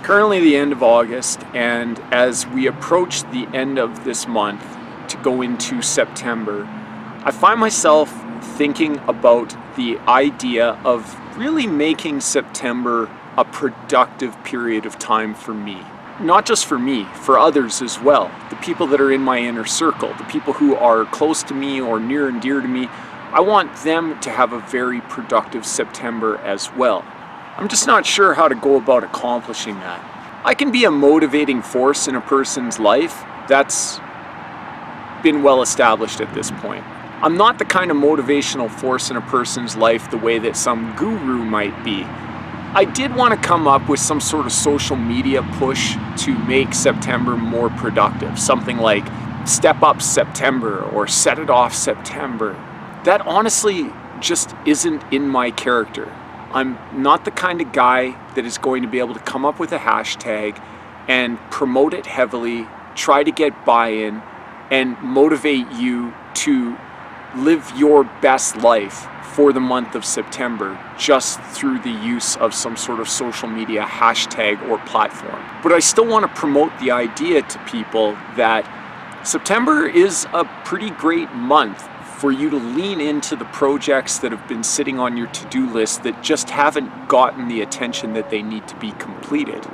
Currently the end of August, and as we approach the end of this month to go into September, I find myself thinking about the idea of really making September a productive period of time for me. Not just for me, for others as well. The people that are in my inner circle, the people who are close to me or near and dear to me, I want them to have a very productive September as well. I'm just not sure how to go about accomplishing that. I can be a motivating force in a person's life. That's been well established at this point. I'm not the kind of motivational force in a person's life the way that some guru might be. I did want to come up with some sort of social media push to make September more productive. Something like Step Up September or Set It Off September. That honestly just isn't in my character. I'm not the kind of guy that is going to be able to come up with a hashtag and promote it heavily, try to get buy-in, and motivate you to live your best life for the month of September just through the use of some sort of social media hashtag or platform. But I still want to promote the idea to people that September is a pretty great month for you to lean into the projects that have been sitting on your to-do list that just haven't gotten the attention that they need to be completed.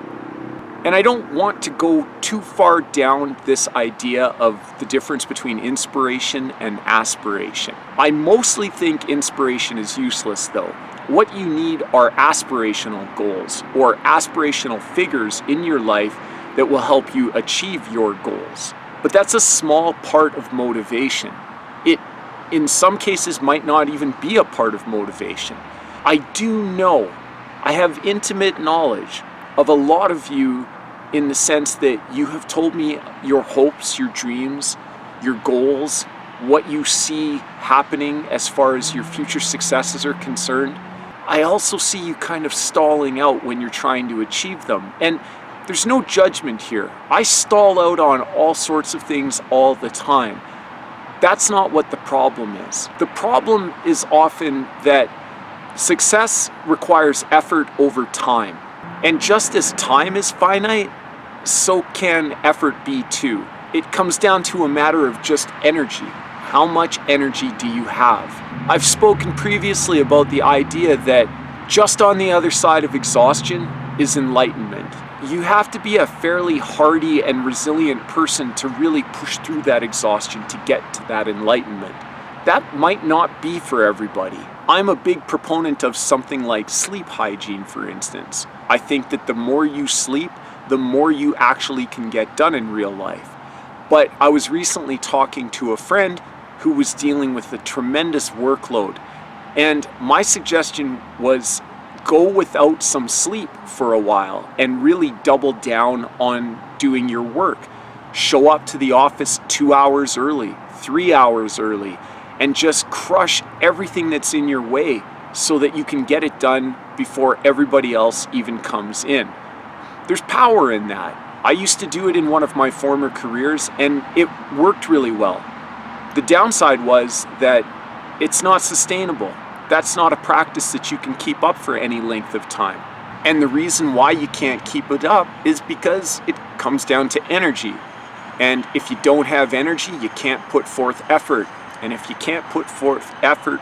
And I don't want to go too far down this idea of the difference between inspiration and aspiration. I mostly think inspiration is useless though. What you need are aspirational goals or aspirational figures in your life that will help you achieve your goals. But that's a small part of motivation. It in some cases might not even be a part of motivation. I do know, I have intimate knowledge of a lot of you in the sense that you have told me your hopes, your dreams, your goals, what you see happening as far as your future successes are concerned. I also see you kind of stalling out when you're trying to achieve them. And there's no judgment here. I stall out on all sorts of things all the time. That's not what the problem is. The problem is often that success requires effort over time. And just as time is finite, so can effort be too. It comes down to a matter of just energy. How much energy do you have? I've spoken previously about the idea that just on the other side of exhaustion is enlightenment. You have to be a fairly hardy and resilient person to really push through that exhaustion to get to that enlightenment. That might not be for everybody. I'm a big proponent of something like sleep hygiene, for instance. I think that the more you sleep, the more you actually can get done in real life. But I was recently talking to a friend who was dealing with a tremendous workload, and my suggestion was go without some sleep for a while and really double down on doing your work. Show up to the office 2 hours early, 3 hours early, and just crush everything that's in your way so that you can get it done before everybody else even comes in. There's power in that. I used to do it in one of my former careers and it worked really well. The downside was that it's not sustainable. That's not a practice that you can keep up for any length of time. And the reason why you can't keep it up is because it comes down to energy. And if you don't have energy, you can't put forth effort. And if you can't put forth effort,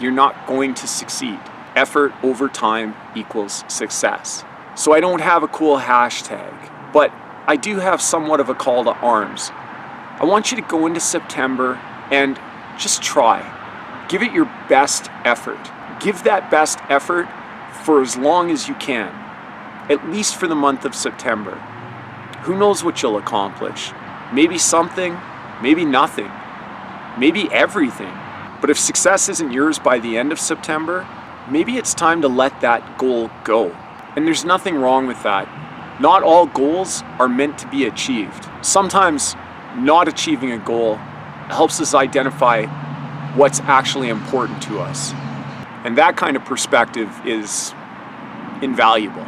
you're not going to succeed. Effort over time equals success. So I don't have a cool hashtag, but I do have somewhat of a call to arms. I want you to go into September and just try. Give it your best effort. Give that best effort for as long as you can, at least for the month of September. Who knows what you'll accomplish? Maybe something, maybe nothing, maybe everything. But if success isn't yours by the end of September, maybe it's time to let that goal go. And there's nothing wrong with that. Not all goals are meant to be achieved. Sometimes not achieving a goal helps us identify what's actually important to us. And that kind of perspective is invaluable.